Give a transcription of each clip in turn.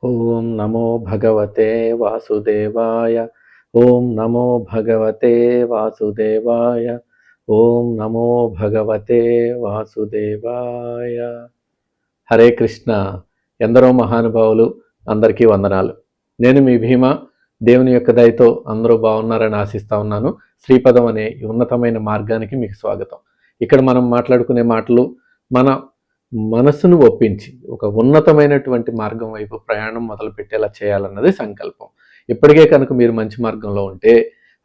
ఓం నమో భగవతే వాసుదేవాయ. ఓం నమో భగవతే వాసుదేవాయ. ఓం నమో భగవతే వాసుదేవాయ. హరే కృష్ణ. ఎందరో మహానుభావులు, అందరికీ వందనాలు. నేను మీ భీమ. దేవుని యొక్క దయతో అందరూ బాగున్నారని ఆశిస్తా ఉన్నాను. శ్రీపదం అనే ఈ ఉన్నతమైన మార్గానికి మీకు స్వాగతం. ఇక్కడ మనం మాట్లాడుకునే మాటలు మన మనసును ఒప్పించి ఒక ఉన్నతమైనటువంటి మార్గం వైపు ప్రయాణం మొదలుపెట్టేలా చేయాలన్నది సంకల్పం. ఇప్పటికే కనుక మీరు మంచి మార్గంలో ఉంటే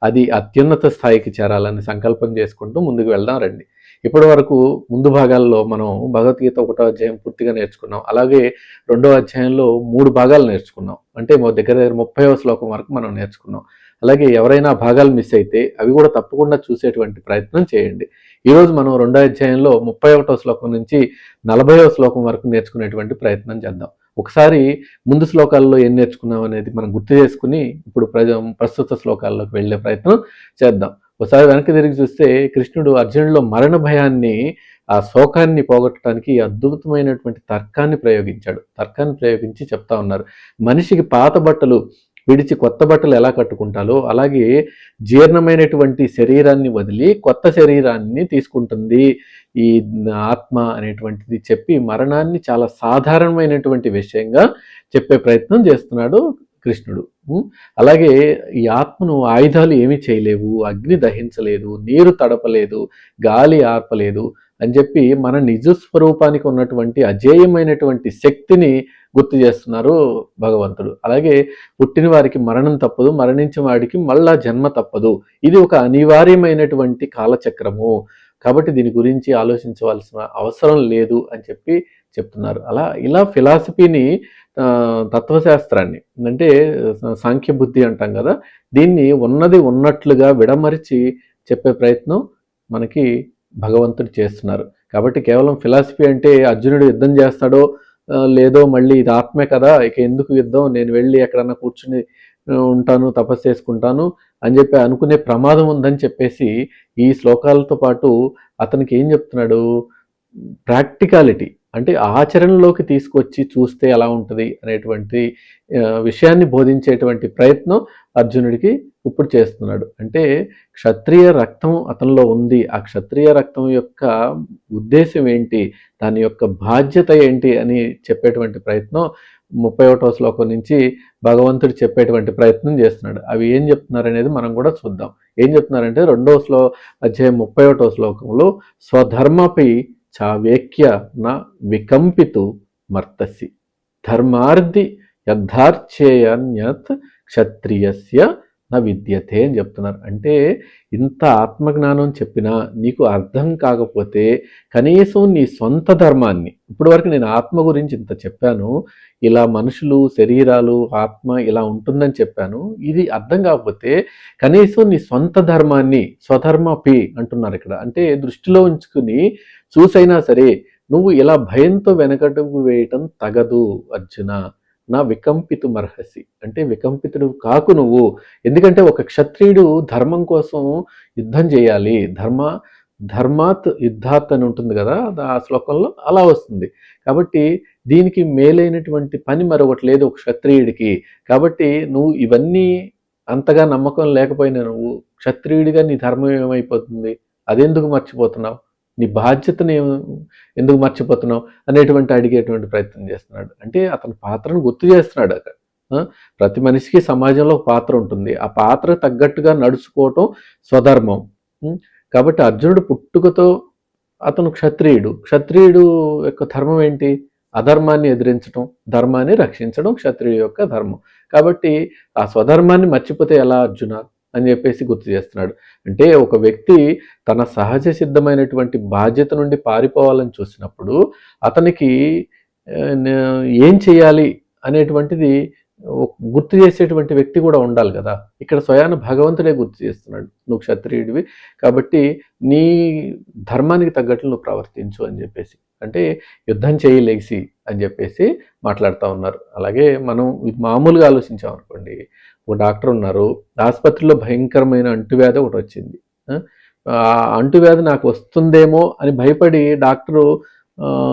అది అత్యున్నత స్థాయికి చేరాలని సంకల్పం చేసుకుంటూ ముందుకు వెళ్దాం రండి. ఇప్పటి వరకు ముందు భాగాల్లో మనం భగవద్గీత 1వ అధ్యాయం పూర్తిగా నేర్చుకున్నాం. అలాగే 2వ అధ్యాయంలో 3 భాగాలు నేర్చుకున్నాం. అంటే దగ్గర దగ్గర 30వ శ్లోకం వరకు మనం నేర్చుకున్నాం. అలాగే ఎవరైనా భాగాలు మిస్ అయితే అవి కూడా తప్పకుండా చూసేటువంటి ప్రయత్నం చేయండి. ఈరోజు మనం 2వ అధ్యాయంలో 31వ శ్లోకం నుంచి 40వ శ్లోకం వరకు నేర్చుకునేటువంటి ప్రయత్నం చేద్దాం. ఒకసారి ముందు శ్లోకాల్లో ఏం నేర్చుకున్నాం అనేది మనం గుర్తు చేసుకుని ఇప్పుడు ప్రస్తుత శ్లోకాల్లోకి వెళ్ళే ప్రయత్నం చేద్దాం. ఒకసారి వెనక్కి తిరిగి చూస్తే కృష్ణుడు అర్జునుడిలో మరణ భయాన్ని, ఆ శోకాన్ని పోగొట్టడానికి అద్భుతమైనటువంటి తర్కాన్ని ప్రయోగించి చెప్తా ఉన్నారు. మనిషికి పాత బట్టలు విడిచి కొత్త బట్టలు ఎలా కట్టుకుంటాలో అలాగే జీర్ణమైనటువంటి శరీరాన్ని వదిలి కొత్త శరీరాన్ని తీసుకుంటుంది ఈ ఆత్మ అనేటువంటిది చెప్పి మరణాన్ని చాలా సాధారణమైనటువంటి విషయంగా చెప్పే ప్రయత్నం చేస్తున్నాడు కృష్ణుడు. అలాగే ఈ ఆత్మను ఆయుధాలు ఏమీ చేయలేవు, అగ్ని దహించలేదు, నీరు తడపలేదు, గాలి ఆర్పలేదు అని చెప్పి మన నిజ స్వరూపానికి ఉన్నటువంటి అజేయమైనటువంటి శక్తిని గుర్తు చేస్తున్నారు భగవంతుడు. అలాగే పుట్టిన వారికి మరణం తప్పదు, మరణించిన వాడికి మళ్ళా జన్మ తప్పదు. ఇది ఒక అనివార్యమైనటువంటి కాలచక్రము. కాబట్టి దీని గురించి ఆలోచించవలసిన అవసరం లేదు అని చెప్పి చెప్తున్నారు. ఇలా ఫిలాసఫీని, తత్వశాస్త్రాన్ని, అంటే సాంఖ్య బుద్ధి అంటాం కదా, దీన్ని ఉన్నది ఉన్నట్లుగా విడమరిచి చెప్పే ప్రయత్నం మనకి భగవంతుడు చేస్తున్నారు. కాబట్టి కేవలం ఫిలాసఫీ అంటే అర్జునుడు యుద్ధం చేస్తాడో లేదో, మళ్ళీ ఇది ఆత్మే కదా, ఇక ఎందుకు యుద్ధం, నేను వెళ్ళి ఎక్కడన్నా కూర్చుని ఉంటాను, తపస్సు చేసుకుంటాను అని చెప్పి అనుకునే ప్రమాదం ఉందని చెప్పేసి ఈ శ్లోకాలతో పాటు అతనికి ఏం చెప్తున్నాడు, ప్రాక్టికాలిటీ అంటే ఆచరణలోకి తీసుకొచ్చి చూస్తే ఎలా ఉంటుంది అనేటువంటి విషయాన్ని బోధించేటువంటి ప్రయత్నం అర్జునుడికి ఇప్పుడు చేస్తున్నాడు. అంటే క్షత్రియ రక్తం అతనిలో ఉంది, ఆ క్షత్రియ రక్తం యొక్క ఉద్దేశం ఏంటి, దాని యొక్క బాధ్యత ఏంటి అని చెప్పేటువంటి ప్రయత్నం 31వ శ్లోకం నుంచి భగవంతుడు చెప్పేటువంటి ప్రయత్నం చేస్తున్నాడు. అవి ఏం చెప్తున్నారు అనేది మనం కూడా చూద్దాం. ఏం చెప్తున్నారంటే 2వ అధ్యాయం 31వ శ్లోకంలో స్వధర్మపై చావేక్య నా వికంపితు మర్తసి ధర్మార్థి యథార్చేయన్యత్ క్షత్రియస్య నా విద్యతే అని చెప్తున్నారు. అంటే ఇంత ఆత్మజ్ఞానం చెప్పినా నీకు అర్థం కాకపోతే కనీసం నీ సొంత ధర్మాన్ని, ఇప్పటి వరకు నేను ఆత్మ గురించి ఇంత చెప్పాను, ఇలా మనుషులు, శరీరాలు, ఆత్మ ఇలా ఉంటుందని చెప్పాను, ఇది అర్థం కాకపోతే కనీసం నీ సొంత ధర్మాన్ని, స్వధర్మపి అంటున్నారు ఇక్కడ, అంటే దృష్టిలో ఉంచుకుని చూసైనా సరే నువ్వు ఇలా భయంతో వెనకడుగు వేయటం తగదు అర్జున. నా వికంపితు మర్హసి అంటే వికంపితుడు కాకు నువ్వు. ఎందుకంటే ఒక క్షత్రియుడు ధర్మం కోసం యుద్ధం చేయాలి. ధర్మాత్ యుద్ధాత్ అని ఉంటుంది కదా ఆ శ్లోకంలో, అలా వస్తుంది. కాబట్టి దీనికి మేలైనటువంటి పని మరొకటి లేదు ఒక క్షత్రియుడికి. కాబట్టి నువ్వు ఇవన్నీ అంతగా నమ్మకం లేకపోయినా నువ్వు క్షత్రియుడిగా నీ ధర్మం ఏమైపోతుంది, అదెందుకు మర్చిపోతున్నావు, నీ బాధ్యతని ఎందుకు మర్చిపోతున్నావు అనేటువంటి అడిగేటువంటి ప్రయత్నం చేస్తున్నాడు. అంటే అతని పాత్రను గుర్తు చేస్తున్నాడు అక్కడ. ప్రతి మనిషికి సమాజంలో ఒక పాత్ర ఉంటుంది, ఆ పాత్ర తగ్గట్టుగా నడుచుకోవటం స్వధర్మం. కాబట్టి అర్జునుడు పుట్టుకతో అతను క్షత్రియుడు యొక్క ధర్మం ఏంటి, అధర్మాన్ని ఎదిరించడం, ధర్మాన్ని రక్షించడం క్షత్రియుడు యొక్క ధర్మం. కాబట్టి ఆ స్వధర్మాన్ని మర్చిపోతే ఎలా అర్జున అని చెప్పేసి గుర్తు చేస్తున్నాడు. అంటే ఒక వ్యక్తి తన సహజ సిద్ధమైనటువంటి బాధ్యత నుండి పారిపోవాలని చూసినప్పుడు అతనికి ఏం చేయాలి అనేటువంటిది గుర్తు చేసేటువంటి వ్యక్తి కూడా ఉండాలి కదా. ఇక్కడ స్వయాన భగవంతుడే గుర్తు చేస్తున్నాడు, నువ్వు క్షత్రియుడివి కాబట్టి నీ ధర్మానికి తగ్గట్లు నువ్వు ప్రవర్తించు అని చెప్పేసి, అంటే యుద్ధం చేయలేసి అని చెప్పేసి మాట్లాడుతూ ఉన్నారు. అలాగే మనం మామూలుగా ఆలోచించాం అనుకోండి, ఒక డాక్టర్ ఉన్నారు, ఆసుపత్రిలో భయంకరమైన అంటువ్యాధి ఒకటి వచ్చింది. ఆ అంటువ్యాధి నాకు వస్తుందేమో అని భయపడి డాక్టరు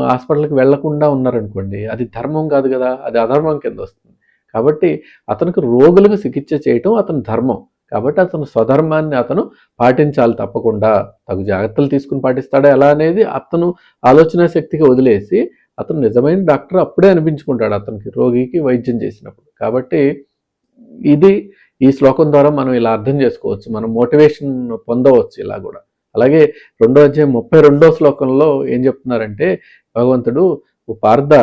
హాస్పిటల్కి వెళ్లకుండా ఉన్నారనుకోండి, అది ధర్మం కాదు కదా, అది అధర్మం కింద వస్తుంది. కాబట్టి అతనికి రోగులకు చికిత్స చేయటం అతని ధర్మం. కాబట్టి అతను స్వధర్మాన్ని అతను పాటించాలి తప్పకుండా. తగు జాగ్రత్తలు తీసుకుని పాటిస్తాడా ఎలా అనేది అతను ఆలోచన శక్తికి వదిలేసి, అతను నిజమైన డాక్టర్ అప్పుడే అనిపించుకుంటాడు అతనికి, రోగికి వైద్యం చేసినప్పుడు. కాబట్టి ఇది ఈ శ్లోకం ద్వారా మనం ఇలా అర్థం చేసుకోవచ్చు, మనం మోటివేషన్ పొందవచ్చు ఇలా కూడా. అలాగే 2వ అధ్యాయం 32వ శ్లోకంలో ఏం చెప్తున్నారంటే భగవంతుడు, పార్థ,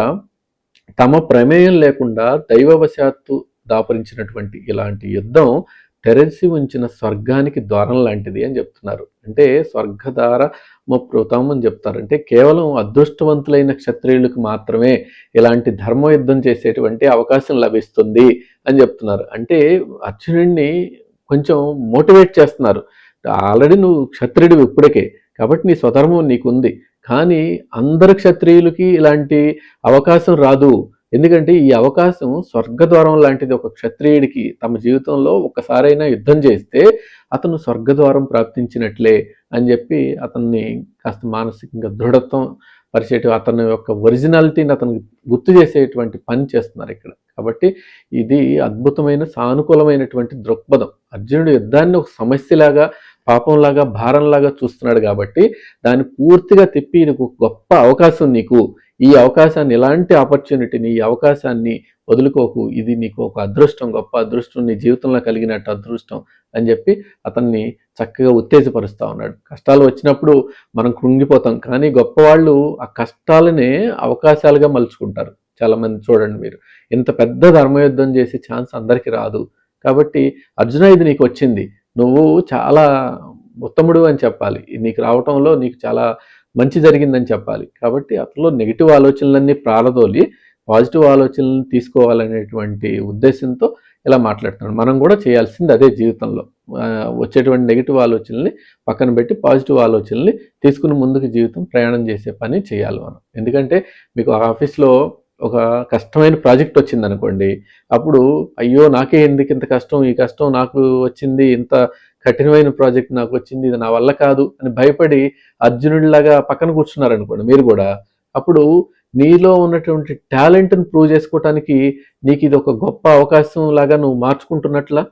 తమ ప్రమేయం లేకుండా దైవవశాత్తు దాపరించినటువంటి ఇలాంటి యుద్ధం తెరచి ఉంచిన స్వర్గానికి ద్వారం లాంటిది అని చెప్తున్నారు. అంటే స్వర్గధార ప్రోతం అని చెప్తారు. అంటే కేవలం అదృష్టవంతులైన క్షత్రియులకు మాత్రమే ఇలాంటి ధర్మ యుద్ధం చేసేటువంటి అవకాశం లభిస్తుంది అని చెప్తున్నారు. అంటే అర్జునుడిని కొంచెం మోటివేట్ చేస్తున్నారు. ఆల్రెడీ నువ్వు క్షత్రియుడివి ఇప్పటికే, కాబట్టి నీ స్వధర్మం నీకుంది. కానీ అందరు క్షత్రియులకి ఇలాంటి అవకాశం రాదు. ఎందుకంటే ఈ అవకాశం స్వర్గద్వారం లాంటిది. ఒక క్షత్రియుడికి తమ జీవితంలో ఒక్కసారైనా యుద్ధం చేస్తే అతను స్వర్గద్వారం ప్రాప్తించినట్లే అని చెప్పి అతన్ని కాస్త మానసికంగా దృఢత్వం పరిచేటి, అతని యొక్క ఒరిజినాలిటీని అతను గుర్తు చేసేటువంటి పని చేస్తున్నారు ఇక్కడ. కాబట్టి ఇది అద్భుతమైన సానుకూలమైనటువంటి దృక్పథం. అర్జునుడు యుద్ధాన్ని ఒక సమస్యలాగా, పాపంలాగా, భారంలాగా చూస్తున్నాడు. కాబట్టి దాన్ని పూర్తిగా తిప్పి ఇది ఒక గొప్ప అవకాశం నీకు, ఈ అవకాశాన్ని, ఇలాంటి ఆపర్చునిటీని, ఈ అవకాశాన్ని వదులుకోకు, ఇది నీకు ఒక అదృష్టం, గొప్ప అదృష్టం, నీ జీవితంలో కలిగినట్టు అదృష్టం అని చెప్పి అతన్ని చక్కగా ఉత్తేజపరుస్తూ ఉన్నాడు. కష్టాలు వచ్చినప్పుడు మనం కృంగిపోతాం, కానీ గొప్పవాళ్ళు ఆ కష్టాలనే అవకాశాలుగా మలుచుకుంటారు. చాలామంది చూడండి మీరు, ఇంత పెద్ద ధర్మయుద్ధం చేసే ఛాన్స్ అందరికీ రాదు. కాబట్టి అర్జున, ఇది నీకు వచ్చింది, నువ్వు చాలా ఉత్తముడు అని చెప్పాలి, నీకు రావటంలో నీకు చాలా మంచి జరిగిందని చెప్పాలి. కాబట్టి అతనిలో నెగిటివ్ ఆలోచనలన్నీ ప్రారదోలి పాజిటివ్ ఆలోచనలను తీసుకోవాలనేటువంటి ఉద్దేశంతో ఇలా మాట్లాడుతున్నాడు. మనం కూడా చేయాల్సింది అదే జీవితంలో. వచ్చేటువంటి నెగిటివ్ ఆలోచనల్ని పక్కన పెట్టి పాజిటివ్ ఆలోచనల్ని తీసుకుని ముందుకు జీవితం ప్రయాణం చేసే పని చేయాలి మనం. ఎందుకంటే మీకు ఆఫీస్లో ఒక కష్టమైన ప్రాజెక్ట్ వచ్చింది అనుకోండి, అప్పుడు అయ్యో నాకే ఎందుకు ఇంత కష్టం, ఈ కష్టం నాకు వచ్చింది, ఇంత కఠినమైన ప్రాజెక్ట్ నాకు వచ్చింది, ఇది నా వల్ల కాదు అని భయపడి అర్జునుడిలాగా పక్కన కూర్చున్నారనుకోండి మీరు కూడా, అప్పుడు నీలో ఉన్నటువంటి టాలెంట్ని ప్రూవ్ చేసుకోవటానికి నీకు ఇది ఒక గొప్ప అవకాశం లాగా నువ్వు మార్చుకుంటున్నట్లా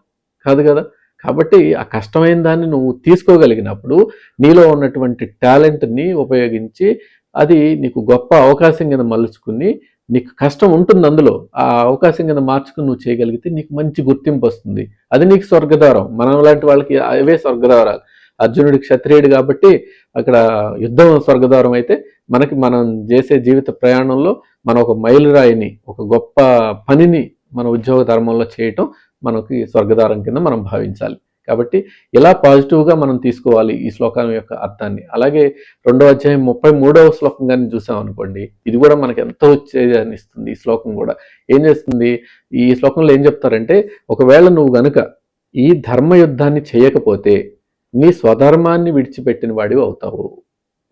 కాదు కదా. కాబట్టి ఆ కష్టమైన దాన్ని నువ్వు తీసుకోగలిగినప్పుడు నీలో ఉన్నటువంటి టాలెంట్ని ఉపయోగించి అది నీకు గొప్ప అవకాశం కింద మలుచుకుని, నీకు కష్టం ఉంటుంది అందులో, ఆ అవకాశం కింద మార్చుకుని నువ్వు చేయగలిగితే నీకు మంచి గుర్తింపు వస్తుంది. అది నీకు స్వర్గద్వారం. మనం లాంటి వాళ్ళకి అవే స్వర్గద్వారాలు. అర్జునుడి క్షత్రియుడు కాబట్టి అక్కడ యుద్ధం స్వర్గద్వారం అయితే, మనకి మనం చేసే జీవిత ప్రయాణంలో మనం ఒక మైలురాయిని, ఒక గొప్ప పనిని మన ఉద్యోగ ధర్మంలో చేయటం మనకి స్వర్గద్వారం కింద మనం భావించాలి. కాబట్టి ఇలా పాజిటివ్గా మనం తీసుకోవాలి ఈ శ్లోకం యొక్క అర్థాన్ని. అలాగే 2వ అధ్యాయం 33వ శ్లోకం కానీ చూసాం అనుకోండి, ఇది కూడా మనకు ఎంతో ఉత్తేజాన్ని ఇస్తుంది. ఈ శ్లోకం కూడా ఏం చేస్తుంది, ఈ శ్లోకంలో ఏం చెప్తారంటే, ఒకవేళ నువ్వు గనుక ఈ ధర్మయుద్ధాన్ని చేయకపోతే నీ స్వధర్మాన్ని విడిచిపెట్టిన వాడివి అవుతావు.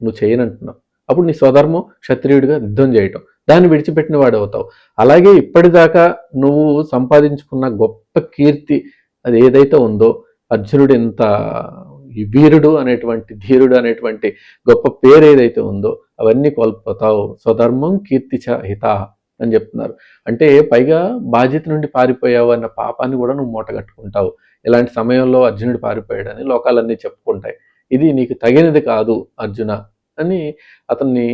నువ్వు చేయనంటున్నావు, అప్పుడు నీ స్వధర్మం క్షత్రియుడిగా యుద్ధం చేయటం, దాన్ని విడిచిపెట్టిన వాడు అవుతావు. అలాగే ఇప్పటిదాకా నువ్వు సంపాదించుకున్న గొప్ప కీర్తి అది ఏదైతే ఉందో, అర్జునుడు ఎంత వీరుడు అనేటువంటి, ధీరుడు అనేటువంటి గొప్ప పేరు ఏదైతే ఉందో అవన్నీ కోల్పోతావు. స్వధర్మం కీర్తి చ హిత అని చెప్తున్నారు. అంటే పైగా బాధ్యత నుండి పారిపోయావు అన్న పాపాన్ని కూడా నువ్వు మూటగట్టుకుంటావు. ఇలాంటి సమయంలో అర్జునుడు పారిపోయాడని లోకాలన్నీ చెప్పుకుంటాయి. ఇది నీకు తగినది కాదు అర్జున అని అతన్ని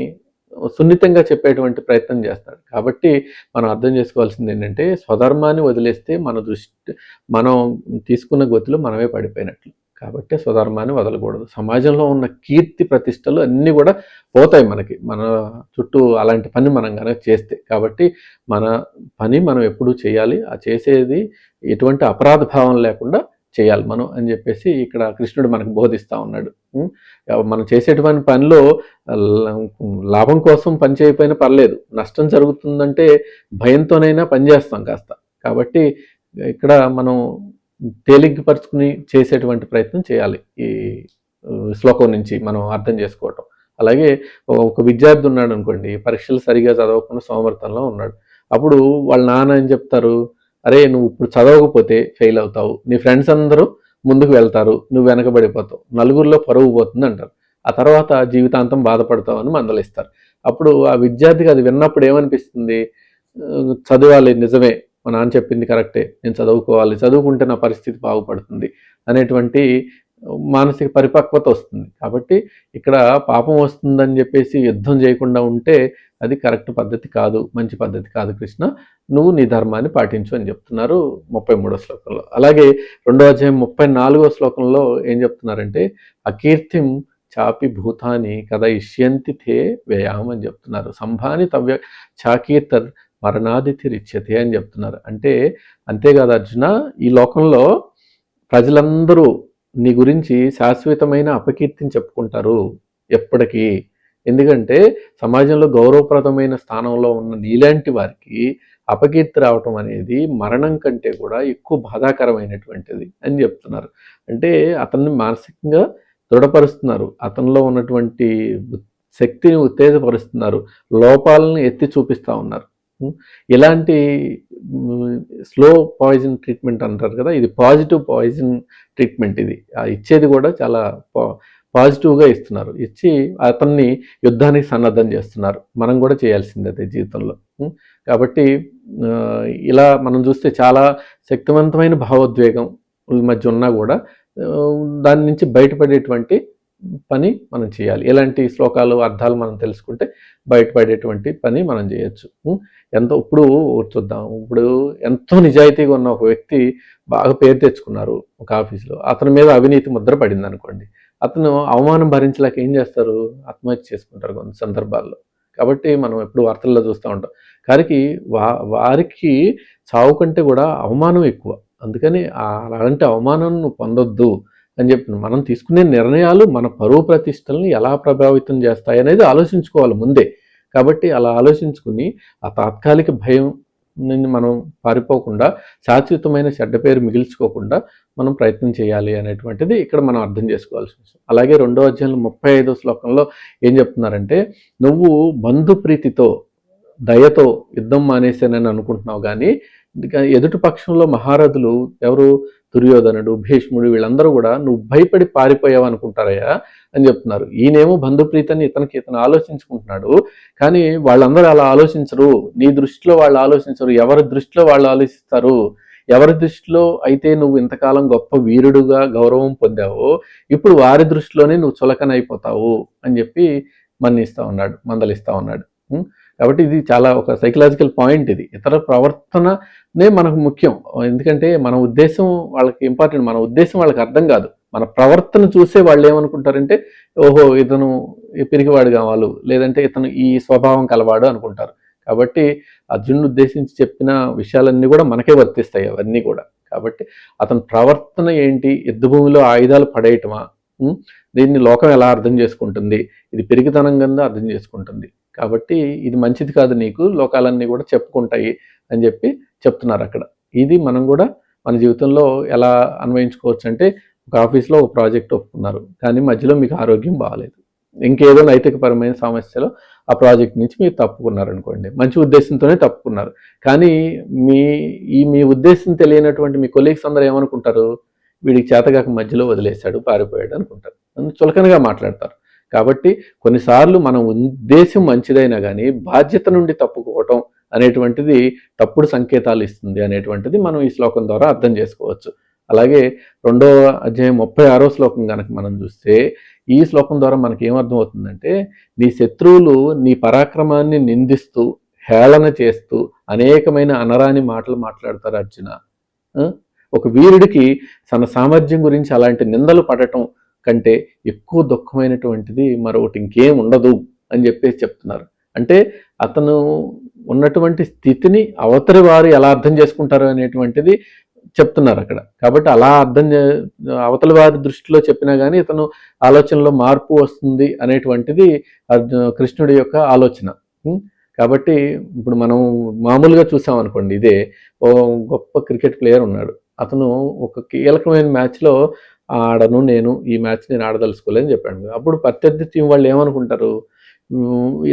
సున్నితంగా చెప్పేటువంటి ప్రయత్నం చేస్తాడు. కాబట్టి మనం అర్థం చేసుకోవాల్సింది ఏంటంటే, స్వధర్మాన్ని వదిలేస్తే మనం తీసుకున్న గతిలో మనమే పడిపోయినట్లు. కాబట్టి స్వధర్మాన్ని వదలకూడదు. సమాజంలో ఉన్న కీర్తి ప్రతిష్టలు అన్నీ కూడా పోతాయి మనకి, మన చుట్టూ అలాంటి పని మనం కనుక చేస్తే. కాబట్టి మన పని మనం ఎప్పుడూ చేయాలి, ఆ చేసేది ఎటువంటి అపరాధ భావం లేకుండా చేయాలి మనం అని చెప్పేసి ఇక్కడ కృష్ణుడు మనకు బోధిస్తూ ఉన్నాడు. మనం చేసేటువంటి పనిలో లాభం కోసం పని చేయకపోయినా పర్లేదు, నష్టం జరుగుతుందంటే భయంతోనైనా పనిచేస్తాం కాస్త. కాబట్టి ఇక్కడ మనం తేలిగ్పరుచుకుని చేసేటువంటి ప్రయత్నం చేయాలి ఈ శ్లోకం నుంచి మనం అర్థం చేసుకోవటం. అలాగే ఒక విద్యార్థి ఉన్నాడు అనుకోండి, పరీక్షలు సరిగా చదవకుండా సోమర్థంలో ఉన్నాడు. అప్పుడు వాళ్ళ నాన్న ఏం చెప్తారు, అరే నువ్వు ఇప్పుడు చదవకపోతే ఫెయిల్ అవుతావు, నీ ఫ్రెండ్స్ అందరూ ముందుకు వెళ్తారు, నువ్వు వెనకబడిపోతావు, నలుగురిలో పరువు పోతుంది అంటారు. ఆ తర్వాత జీవితాంతం బాధపడతావు అని మందలిస్తారు. అప్పుడు ఆ విద్యార్థికి అది విన్నప్పుడు ఏమనిపిస్తుంది, చదవాలి, నిజమే, మా నాన్న చెప్పింది కరెక్టే, నేను చదువుకోవాలి, చదువుకుంటే నా పరిస్థితి బాగుపడుతుంది అనేటువంటి మానసిక పరిపక్వత వస్తుంది. కాబట్టి ఇక్కడ పాపం వస్తుందని చెప్పేసి యుద్ధం చేయకుండా ఉంటే అది కరెక్ట్ పద్ధతి కాదు, మంచి పద్ధతి కాదు కృష్ణ, నువ్వు నీ ధర్మాన్ని పాటించు అని చెప్తున్నారు 33వ శ్లోకంలో. అలాగే 2వ అధ్యాయం 34వ శ్లోకంలో ఏం చెప్తున్నారంటే, అకీర్తిం చాపి భూతాని కదా ఇష్యంతి తే వ్యయాం అని చెప్తున్నారు. సంభాని తవ్య చాకీర్తర్ మరణాదితిరిచ్యతే అని చెప్తున్నారు. అంటే అంతేకాదు అర్జున, ఈ లోకంలో ప్రజలందరూ నీ గురించి శాశ్వతమైన అపకీర్తిని చెప్పుకుంటారు ఎప్పటికీ. ఎందుకంటే సమాజంలో గౌరవప్రదమైన స్థానంలో ఉన్న నీలాంటి వారికి అపకీర్తి రావటం అనేది మరణం కంటే కూడా ఎక్కువ బాధాకరమైనటువంటిది అని చెప్తున్నారు. అంటే అతన్ని మానసికంగా దృఢపరుస్తున్నారు, అతనిలో ఉన్నటువంటి శక్తిని ఉత్తేజపరుస్తున్నారు, లోపాలను ఎత్తి చూపిస్తూ ఉన్నారు. ఇలాంటి స్లో పాయిజన్ ట్రీట్మెంట్ అంటారు కదా, ఇది పాజిటివ్ పాయిజన్ ట్రీట్మెంట్. ఇది ఇచ్చేది కూడా చాలా పాజిటివ్గా ఇస్తున్నారు, ఇచ్చి అతన్ని యుద్ధానికి సన్నద్ధం చేస్తున్నారు. మనం కూడా చేయాల్సిందే అదే జీవితంలో. కాబట్టి ఇలా మనం చూస్తే చాలా శక్తివంతమైన భావోద్వేగం మధ్య ఉన్నా కూడా దాని నుంచి బయటపడేటువంటి పని మనం చేయాలి. ఇలాంటి శ్లోకాలు అర్థాలు మనం తెలుసుకుంటే బయటపడేటువంటి పని మనం చేయొచ్చు. ఇప్పుడు చూద్దాం, ఇప్పుడు ఎంతో నిజాయితీగా ఉన్న ఒక వ్యక్తి బాగా పేరు తెచ్చుకున్నారు ఒక ఆఫీసులో, అతని మీద అవినీతి ముద్ర పడింది అనుకోండి, అతను అవమానం భరించలేక ఏం చేస్తారు, ఆత్మహత్య చేసుకుంటారు కొన్ని సందర్భాల్లో. కాబట్టి మనం ఎప్పుడు వార్తల్లో చూస్తూ ఉంటాం. కానీ వారికి చావు కంటే కూడా అవమానం ఎక్కువ. అందుకని అలాంటి అవమానం నువ్వు పొందొద్దు అని చెప్పి మనం తీసుకునే నిర్ణయాలు మన పరువు ప్రతిష్టల్ని ఎలా ప్రభావితం చేస్తాయి అనేది ఆలోచించుకోవాలి ముందే. కాబట్టి అలా ఆలోచించుకుని ఆ తాత్కాలిక భయం నుండి మనం పారిపోకుండా శాశ్వతమైన చెడ్డ పేరు మిగిల్చుకోకుండా మనం ప్రయత్నం చేయాలి అనేటువంటిది ఇక్కడ మనం అర్థం చేసుకోవాల్సిన విషయం. అలాగే 2వ అధ్యాయంలో 35వ శ్లోకంలో ఏం చెప్తున్నారంటే, నువ్వు బంధుప్రీతితో దయతో యుద్ధం మానేశానని అనుకుంటున్నావు, కానీ ఎదుటి పక్షంలో మహారథులు ఎవరు, దుర్యోధనుడు, భీష్ముడు, వీళ్ళందరూ కూడా నువ్వు భయపడి పారిపోయావు అనుకుంటారయ్యా అని చెప్తున్నారు. ఈయనేమో బంధుప్రీతని ఇతను ఆలోచించుకుంటున్నాడు, కానీ వాళ్ళందరూ అలా ఆలోచించరు. నీ దృష్టిలో వాళ్ళు ఆలోచించరు, ఎవరి దృష్టిలో వాళ్ళు ఆలోచిస్తారు. ఎవరి దృష్టిలో అయితే నువ్వు ఇంతకాలం గొప్ప వీరుడుగా గౌరవం పొందావో ఇప్పుడు వారి దృష్టిలోనే నువ్వు చులకనైపోతావు అని చెప్పి మందలిస్తా ఉన్నాడు. కాబట్టి ఇది చాలా ఒక సైకలాజికల్ పాయింట్. ఇది ఇతర ప్రవర్తననే మనకు ముఖ్యం. ఎందుకంటే మన ఉద్దేశం వాళ్ళకి ఇంపార్టెంట్, మన ఉద్దేశం వాళ్ళకి అర్థం కాదు. మన ప్రవర్తన చూసే వాళ్ళు ఏమనుకుంటారంటే, ఓహో ఇతను పిరికివాడు కావాలి, లేదంటే ఇతను ఈ స్వభావం కలవాడు అనుకుంటారు. కాబట్టి అర్జునుడు ఉద్దేశించి చెప్పిన విషయాలన్నీ కూడా మనకే వర్తిస్తాయి అవన్నీ కూడా. కాబట్టి అతని ప్రవర్తన ఏంటి, యుద్ధభూమిలో ఆయుధాలు పడేయటమా, దీన్ని లోకం ఎలా అర్థం చేసుకుంటుంది, ఇది పిరికితనం కింద అర్థం చేసుకుంటుంది. కాబట్టి ఇది మంచిది కాదు, నీకు లోకాలన్నీ కూడా చెప్పుకుంటాయి అని చెప్పి చెప్తున్నారు అక్కడ. ఇది మనం కూడా మన జీవితంలో ఎలా అన్వయించుకోవచ్చు అంటే, ఒక ఆఫీస్లో ఒక ప్రాజెక్ట్ ఒప్పుకున్నారు, కానీ మధ్యలో మీకు ఆరోగ్యం బాగాలేదు, ఇంకేదో నైతికపరమైన సమస్యలో ఆ ప్రాజెక్ట్ నుంచి మీరు తప్పుకున్నారనుకోండి, మంచి ఉద్దేశంతోనే తప్పుకున్నారు, కానీ మీ ఉద్దేశం తెలియనటువంటి మీ కొలీగ్స్ అందరూ ఏమనుకుంటారు, వీడికి చేతగాక మధ్యలో వదిలేశాడు, పారిపోయాడు అనుకుంటారు, చులకనగా మాట్లాడతారు. కాబట్టి కొన్నిసార్లు మన ఉద్దేశం మంచిదైనా కానీ బాధ్యత నుండి తప్పుకోవటం అనేటువంటిది తప్పుడు సంకేతాలు ఇస్తుంది అనేటువంటిది మనం ఈ శ్లోకం ద్వారా అర్థం చేసుకోవచ్చు. అలాగే 2వ అధ్యాయం 36వ శ్లోకం కనుక మనం చూస్తే, ఈ శ్లోకం ద్వారా మనకి ఏమర్థం అవుతుందంటే, నీ శత్రువులు నీ పరాక్రమాన్ని నిందిస్తూ హేళన చేస్తూ అనేకమైన అనరాని మాటలు మాట్లాడతారు అర్జున. ఒక వీరుడికి తన సామర్థ్యం గురించి అలాంటి నిందలు పడటం కంటే ఎక్కువ దుఃఖమైనటువంటిది మరొకటి ఇంకేం ఉండదు అని చెప్పేసి చెప్తున్నారు. అంటే అతను ఉన్నటువంటి స్థితిని అవతలి వారు ఎలా అర్థం చేసుకుంటారు అనేటువంటిది చెప్తున్నారు అక్కడ. కాబట్టి అలా అవతలి వారి దృష్టిలో చెప్పినా కానీ ఇతను ఆలోచనలో మార్పు వస్తుంది అనేటువంటిది కృష్ణుడి యొక్క ఆలోచన. కాబట్టి ఇప్పుడు మనం మామూలుగా చూసామనుకోండి, ఇదే ఓ గొప్ప క్రికెట్ ప్లేయర్ ఉన్నాడు, అతను ఒక కీలకమైన మ్యాచ్లో ఆడను, ఈ మ్యాచ్ నేను ఆడదలుచుకోలేదని చెప్పాడు. అప్పుడు ప్రత్యర్థి టీం వాళ్ళు ఏమనుకుంటారు,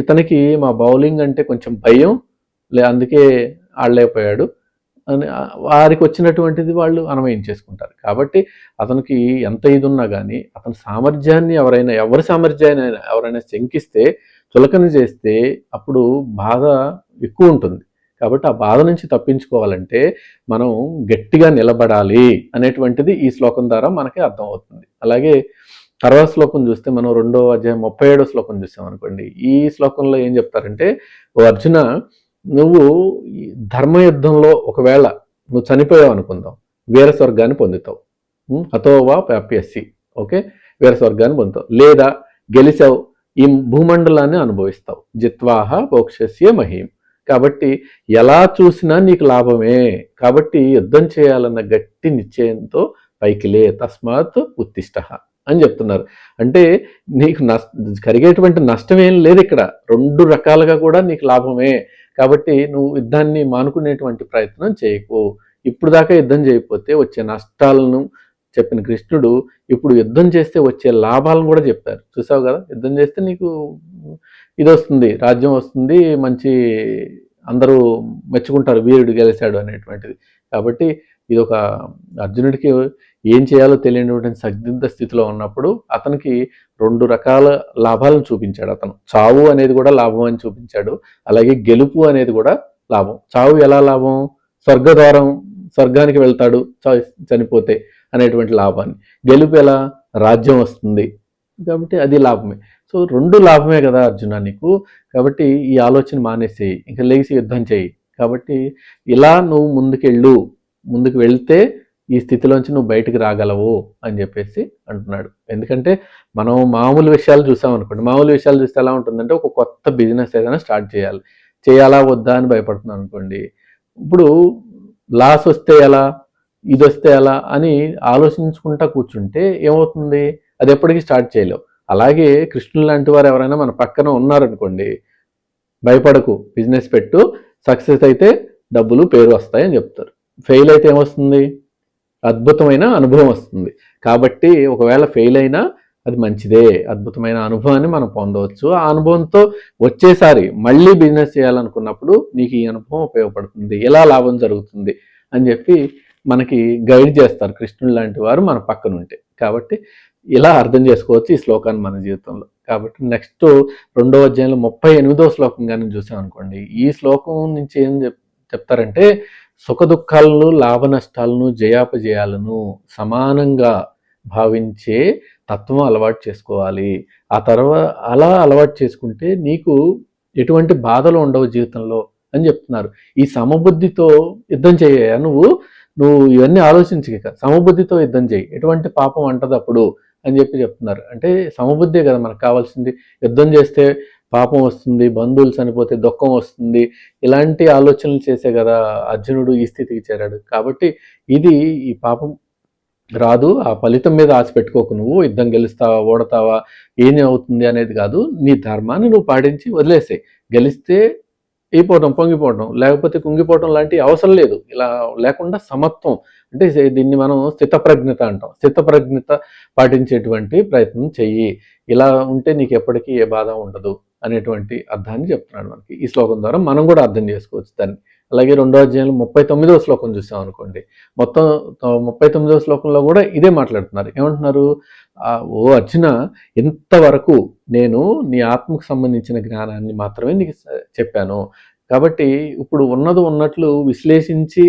ఇతనికి మా బౌలింగ్ అంటే కొంచెం భయం, అందుకే ఆడలేకపోయాడు అని వారికి వచ్చినటువంటిది వాళ్ళు అన్వయించేసుకుంటారు. కాబట్టి అతనికి ఎంత ఇది ఉన్నా కానీ అతని సామర్థ్యాన్ని ఎవరి సామర్థ్యాన్ని ఎవరైనా శంకిస్తే చులకన చేస్తే అప్పుడు బాధ ఎక్కువ ఉంటుంది. కాబట్టి ఆ బాధ నుంచి తప్పించుకోవాలంటే మనం గట్టిగా నిలబడాలి అనేటువంటిది ఈ శ్లోకం ద్వారా మనకి అర్థమవుతుంది. అలాగే తర్వాత శ్లోకం చూస్తే మనం 2వ అధ్యాయం 37వ శ్లోకం చూసామనుకోండి. ఈ శ్లోకంలో ఏం చెప్తారంటే, ఓ అర్జున, నువ్వు ధర్మయుద్ధంలో ఒకవేళ నువ్వు చనిపోయావు అనుకుందాం, వీర స్వర్గాన్ని పొందుతావు. హతోవా ప్రాప్యసి, ఓకే, వీర స్వర్గాన్ని పొందుతావు. లేదా గెలిచావు, ఈ భూమండలాన్ని అనుభవిస్తావు. జిత్వాహ మోక్షస్య మహీం. కాబట్టి ఎలా చూసినా నీకు లాభమే. కాబట్టి యుద్ధం చేయాలన్న గట్టి నిశ్చయంతో పైకిలే, తస్మాత్ ఉత్తిష్ట అని చెప్తున్నారు. అంటే నీకు కలిగేటువంటి నష్టం ఏం లేదు ఇక్కడ, 2 రకాలుగా కూడా నీకు లాభమే. కాబట్టి నువ్వు యుద్ధాన్ని మానుకునేటువంటి ప్రయత్నం చేయకు. ఇప్పుడు దాకా యుద్ధం చేయకపోతే వచ్చే నష్టాలను చెప్పిన కృష్ణుడు ఇప్పుడు యుద్ధం చేస్తే వచ్చే లాభాలను కూడా చెప్పారు. చూసావు కదా, యుద్ధం చేస్తే నీకు ఇది వస్తుంది, రాజ్యం వస్తుంది, మంచి అందరూ మెచ్చుకుంటారు, వీరుడు గెలిచాడు అనేటువంటిది. కాబట్టి ఇది ఒక అర్జునుడికి ఏం చేయాలో తెలియనటువంటి సందిగ్ధ స్థితిలో ఉన్నప్పుడు అతనికి 2 రకాల లాభాలను చూపించాడు. అతను చావు అనేది కూడా లాభం అని చూపించాడు, అలాగే గెలుపు అనేది కూడా లాభం. చావు ఎలా లాభం? స్వర్గద్వారం, స్వర్గానికి వెళ్తాడు చనిపోతే అనేటువంటి లాభాన్ని. గెలుపు ఎలా? రాజ్యం వస్తుంది, కాబట్టి అది లాభమే. సో 2 లాభమే కదా అర్జున నీకు. కాబట్టి ఈ ఆలోచన మానేసి ఇంకా లేచి యుద్ధం చేయి. కాబట్టి ఇలా నువ్వు ముందుకు వెళ్తే ఈ స్థితిలోంచి నువ్వు బయటికి రాగలవు అని చెప్పేసి అంటున్నాడు. ఎందుకంటే మనం మామూలు విషయాలు చూసామనుకోండి, మామూలు విషయాలు చూస్తే ఎలా ఉంటుందంటే, ఒక కొత్త బిజినెస్ ఏదైనా స్టార్ట్ చేయాలా వద్దా అని భయపడుతున్నాను అనుకోండి. ఇప్పుడు లాస్ వస్తే ఎలా, ఇది వస్తే ఎలా అని ఆలోచించుకుంటా కూర్చుంటే ఏమవుతుంది, అది ఎప్పటికీ స్టార్ట్ చేయలేవు. అలాగే కృష్ణుడు లాంటి వారు ఎవరైనా మన పక్కన ఉన్నారనుకోండి, భయపడకు, బిజినెస్ పెట్టు, సక్సెస్ అయితే డబ్బులు పేరు వస్తాయని చెప్తారు. ఫెయిల్ అయితే ఏమొస్తుంది? అద్భుతమైన అనుభవం వస్తుంది. కాబట్టి ఒకవేళ ఫెయిల్ అయినా అది మంచిదే, అద్భుతమైన అనుభవాన్ని మనం పొందవచ్చు. ఆ అనుభవంతో వచ్చేసారి మళ్ళీ బిజినెస్ చేయాలనుకున్నప్పుడు నీకు ఈ అనుభవం ఉపయోగపడుతుంది, ఎలా లాభం జరుగుతుంది అని చెప్పి మనకి గైడ్ చేస్తారు కృష్ణుడు లాంటి వారు మన పక్కన ఉంటే. కాబట్టి ఇలా అర్థం చేసుకోవచ్చు ఈ శ్లోకాన్ని మన జీవితంలో. కాబట్టి నెక్స్ట్ 2వ అధ్యాయంలో 38వ శ్లోకం కానీ చూసామనుకోండి, ఈ శ్లోకం నుంచి ఏం చెప్తారంటే, సుఖ దుఃఖాలను, లాభ నష్టాలను, జయాపజయాలను సమానంగా భావించే తత్వం అలవాటు చేసుకోవాలి. ఆ తర్వాత అలా అలవాటు చేసుకుంటే నీకు ఎటువంటి బాధలు ఉండవు జీవితంలో అని చెప్తున్నారు. ఈ సమబుద్ధితో యుద్ధం చేయ, నువ్వు ఇవన్నీ ఆలోచించక సమబుద్ధితో యుద్ధం చేయి, ఎటువంటి పాపం అంటది అప్పుడు అని చెప్తున్నారు. అంటే సమబుద్ధే కదా మనకు కావాల్సింది. యుద్ధం చేస్తే పాపం వస్తుంది, బంధువులు చనిపోతే దుఃఖం వస్తుంది, ఇలాంటి ఆలోచనలు చేసే కదా అర్జునుడు ఈ స్థితికి చేరాడు. కాబట్టి ఈ పాపం రాదు, ఆ ఫలితం మీద ఆశ పెట్టుకోకు. నువ్వు యుద్ధం గెలుస్తావా ఓడతావా ఏమి అవుతుంది అనేది కాదు, నీ ధర్మాన్ని నువ్వు పాటించి వదిలేసే. గెలిస్తే అయిపోవటం, పొంగిపోవటం, లేకపోతే కుంగిపోవటం లాంటి అవసరం లేదు. ఇలా లేకుండా సమత్వం, అంటే దీన్ని మనం స్థితప్రజ్ఞత అంటాం. స్థితప్రజ్ఞత పాటించేటువంటి ప్రయత్నం చెయ్యి. ఇలా ఉంటే నీకు ఎప్పటికీ ఏ బాధ ఉండదు అనేటువంటి అర్థాన్ని చెప్తున్నాడు మనకి ఈ శ్లోకం ద్వారా. మనం కూడా అర్థం చేసుకోవచ్చు దాన్ని. అలాగే 2వ అధ్యాయంలో 39వ శ్లోకం చూసాం అనుకోండి, మొత్తం 39వ శ్లోకంలో కూడా ఇదే మాట్లాడుతున్నారు. ఏమంటున్నారు? ఓ అర్జున, ఇంతవరకు నేను నీ ఆత్మకు సంబంధించిన జ్ఞానాన్ని మాత్రమే నీకు చెప్పాను. కాబట్టి ఇప్పుడు ఉన్నట్లు విశ్లేషించి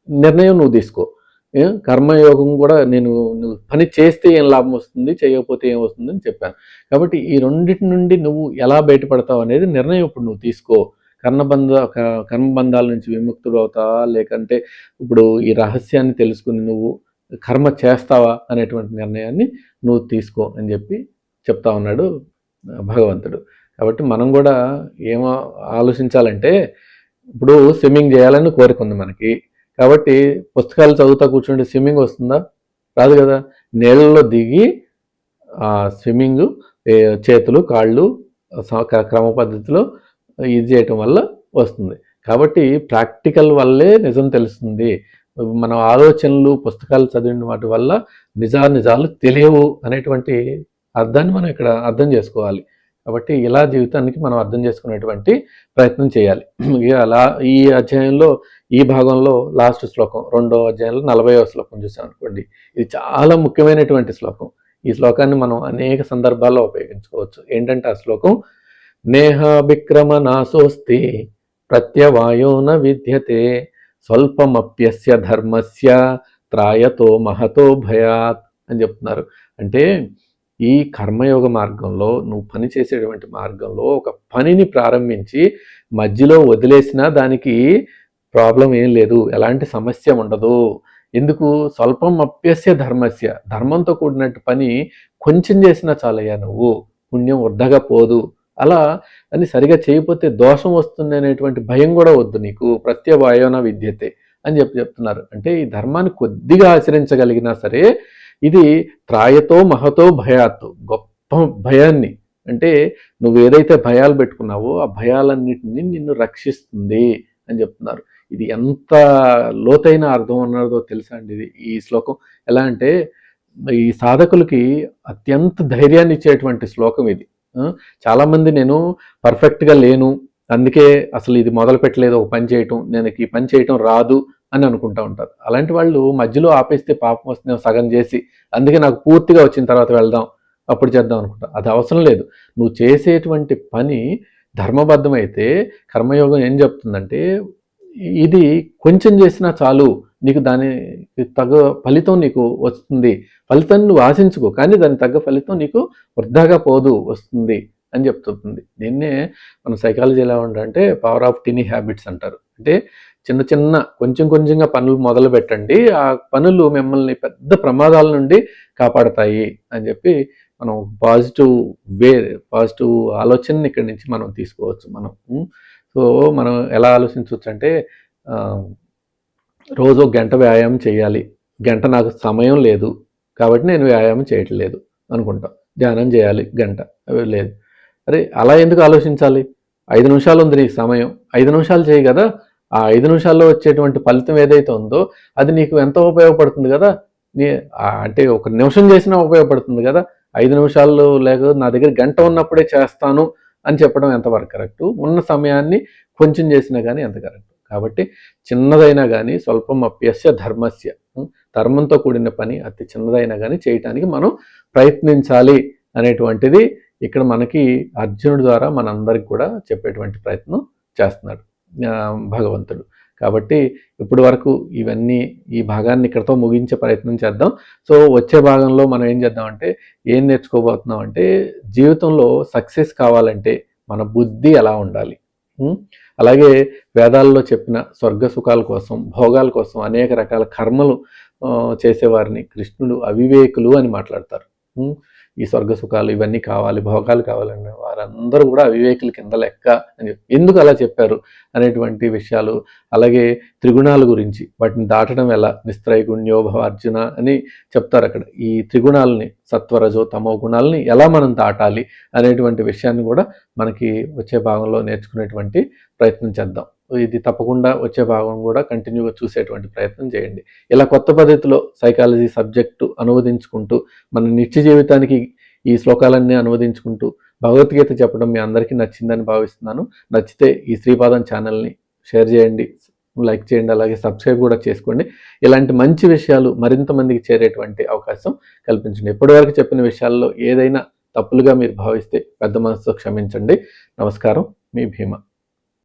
నిర్ణయం నువ్వు తీసుకో. కర్మయోగం కూడా నువ్వు పని చేస్తే ఏం లాభం వస్తుంది, చేయకపోతే ఏం వస్తుంది అని చెప్పాను. కాబట్టి ఈ రెండింటి నుండి నువ్వు ఎలా బయటపడతావు అనేది నిర్ణయం ఇప్పుడు నువ్వు తీసుకో. కర్మబంధాల నుంచి విముక్తుడు అవుతావా, లేకంటే ఇప్పుడు ఈ రహస్యాన్ని తెలుసుకుని నువ్వు కర్మ చేస్తావా అనేటువంటి నిర్ణయాన్ని నువ్వు తీసుకో అని చెప్పి చెప్తా ఉన్నాడు భగవంతుడు. కాబట్టి మనం కూడా ఏమో ఆలోచించాలంటే, ఇప్పుడు స్విమ్మింగ్ చేయాలని కోరిక ఉంది మనకి. కాబట్టి పుస్తకాలు చదువుతా కూర్చుంటే స్విమ్మింగ్ వస్తుందా? రాదు కదా. నీళ్ళలో దిగి స్విమ్మింగ్ చేతులు కాళ్ళు క్రమ పద్ధతిలో ఇది చేయటం వల్ల వస్తుంది. కాబట్టి ప్రాక్టికల్ వల్లే నిజం తెలుస్తుంది. మన ఆలోచనలు పుస్తకాలు చదివిన వాటి వల్ల నిజాలు తెలియవు అనేటువంటి అర్థాన్ని మనం ఇక్కడ అర్థం చేసుకోవాలి. కాబట్టి ఇలా జీవితానికి మనం అర్థం చేసుకునేటువంటి ప్రయత్నం చేయాలి. అలా ఈ అధ్యాయంలో ఈ భాగంలో లాస్ట్ శ్లోకం 2వ అధ్యాయంలో 40వ శ్లోకం చూసాం అనుకోండి, ఇది చాలా ముఖ్యమైనటువంటి శ్లోకం. ఈ శ్లోకాన్ని మనం అనేక సందర్భాల్లో ఉపయోగించుకోవచ్చు. ఏంటంటే ఆ శ్లోకం, నేహాభిక్రమనాశోస్తి ప్రత్యవాయో న విద్యతే స్వల్పమప్యస్య ధర్మస్య త్రాయతో మహతో భయాత్ అని చెప్తున్నారు. అంటే ఈ కర్మయోగ మార్గంలో నువ్వు పని చేసేటువంటి మార్గంలో ఒక పనిని ప్రారంభించి మధ్యలో వదిలేసినా దానికి ప్రాబ్లం ఏం లేదు, ఎలాంటి సమస్య ఉండదు. ఎందుకు? స్వల్పం అప్యస్య ధర్మస్య, ధర్మంతో కూడినట్టు పని కొంచెం చేసినా చాలయ్యా, నువ్వు పుణ్యం వృద్ధగా పోదు. అలా అని సరిగా చేయకపోతే దోషం వస్తుంది అనేటువంటి భయం కూడా వద్దు నీకు. ప్రత్యవాయోన విద్యతే అని చెప్తున్నారు. అంటే ఈ ధర్మాన్ని కొద్దిగా ఆచరించగలిగినా సరే ఇది త్రాయతో మహతో భయాత్, గొప్ప భయాన్ని, అంటే నువ్వు ఏదైతే భయాలు పెట్టుకున్నావో ఆ భయాలన్నిటిని నిన్ను రక్షిస్తుంది అని చెప్తున్నారు. ఇది ఎంత లోతైన అర్థం అన్నదో తెలుసా అండి ఇది ఈ శ్లోకం. ఎలా అంటే ఈ సాధకులకి అత్యంత ధైర్యాన్ని ఇచ్చేటువంటి శ్లోకం ఇది. చాలామంది నేను పర్ఫెక్ట్గా లేను, అందుకే అసలు ఇది మొదలు పెట్టలేదు ఒక పని చేయటం, నేను ఈ పని చేయటం రాదు అని అనుకుంటూ ఉంటారు. అలాంటి వాళ్ళు మధ్యలో ఆపేస్తే పాపం వస్తుంది, సగం చేసి అందుకే నాకు పూర్తిగా వచ్చిన తర్వాత వెళ్దాం అప్పుడు చేద్దాం అనుకుంటా. అది అవసరం లేదు. నువ్వు చేసేటువంటి పని ధర్మబద్ధమైతే కర్మయోగం ఏం చెప్తుందంటే ఇది కొంచెం చేసినా చాలు, నీకు దానికి తగ్గ ఫలితం నీకు వస్తుంది. ఫలితాన్ని నువ్వు ఆశించుకో, కానీ దానికి తగ్గ ఫలితం నీకు వృధాగా పోదు, వస్తుంది అని చెప్తుంది. దీన్నే మన సైకాలజీలో అంటే పవర్ ఆఫ్ టినీ హ్యాబిట్స్ అంటారు. అంటే చిన్న చిన్న కొంచెం కొంచెంగా పనులు మొదలు పెట్టండి, ఆ పనులు మిమ్మల్ని పెద్ద ప్రమాదాల నుండి కాపాడతాయి అని చెప్పి మనం పాజిటివ్ ఆలోచనని ఇక్కడి నుంచి మనం తీసుకోవచ్చు. సో మనం ఎలా ఆలోచించవచ్చు అంటే రోజు 1 గంట వ్యాయామం చేయాలి, గంట నాకు సమయం లేదు కాబట్టి నేను వ్యాయామం చేయట్లేదు అనుకుంటాం. ధ్యానం చేయాలి గంట, లేదు. అరే అలా ఎందుకు ఆలోచించాలి? 5 నిమిషాలు ఉంది నీకు సమయం, 5 నిమిషాలు చేయి కదా. ఆ 5 నిమిషాల్లో వచ్చేటువంటి ఫలితం ఏదైతే ఉందో అది నీకు ఎంతో ఉపయోగపడుతుంది కదా. అంటే 1 నిమిషం చేసినా ఉపయోగపడుతుంది కదా. 5 నిమిషాలు లేక నా దగ్గర గంట ఉన్నప్పుడే చేస్తాను అని చెప్పడం ఎంతవరకు కరెక్టు? ఉన్న సమయాన్ని కొంచెం చేసినా కానీ ఎంత కరెక్ట్? కాబట్టి చిన్నదైనా కానీ స్వల్పం అప్యస్య ధర్మస్య, ధర్మంతో కూడిన పని అతి చిన్నదైనా కానీ చేయటానికి మనం ప్రయత్నించాలి అనేటువంటిది ఇక్కడ మనకి అర్జునుడి ద్వారా మనందరికి కూడా చెప్పేటువంటి ప్రయత్నం చేస్తున్నాడు భగవంతుడు. కాబట్టి ఇప్పటి వరకు ఈ భాగాన్ని ఇక్కడతో ముగించే ప్రయత్నం చేద్దాం. సో వచ్చే భాగంలో మనం ఏం చేద్దామంటే ఏం నేర్చుకోబోతున్నాం అంటే జీవితంలో సక్సెస్ కావాలంటే మన బుద్ధి ఎలా ఉండాలి, అలాగే వేదాల్లో చెప్పిన స్వర్గ సుఖాల కోసం, భోగాల కోసం అనేక రకాల కర్మలు చేసేవారిని కృష్ణుడు అవివేకులు అని మాట్లాడతారు. ఈ స్వర్గ సుఖాలు ఇవన్నీ కావాలి, భోగాలు కావాలనే వారందరూ కూడా అవివేకుల కింద లెక్క అని ఎందుకు అలా చెప్పారు అనేటువంటి విషయాలు, అలాగే త్రిగుణాల గురించి, వాటిని దాటడం ఎలా, నిస్త్రైగుణ్యోభవ అర్జున అని చెప్తారు అక్కడ. ఈ త్రిగుణాలని, సత్వరజో తమో గుణాలని ఎలా మనం దాటాలి అనేటువంటి విషయాన్ని కూడా మనకి వచ్చే భాగంలో నేర్చుకునేటువంటి ప్రయత్నం చేద్దాం. ఇది తప్పకుండా వచ్చే భాగం కూడా కంటిన్యూగా చూసేటువంటి ప్రయత్నం చేయండి. ఇలా కొత్త పద్ధతిలో సైకాలజీ సబ్జెక్టు అనువదించుకుంటూ మన నిత్య జీవితానికి ఈ శ్లోకాలన్నీ అనువదించుకుంటూ భగవద్గీత చెప్పడం మీ అందరికీ నచ్చిందని భావిస్తున్నాను. నచ్చితే ఈ శ్రీపాదం ఛానల్ని షేర్ చేయండి, లైక్ చేయండి, అలాగే సబ్స్క్రైబ్ కూడా చేసుకోండి. ఇలాంటి మంచి విషయాలు మరింత మందికి చేరేటువంటి అవకాశం కల్పించండి. ఇప్పటివరకు చెప్పిన విషయాల్లో ఏదైనా తప్పులుగా మీరు భావిస్తే పెద్ద మనసుతో క్షమించండి. నమస్కారం, మీ భీమ.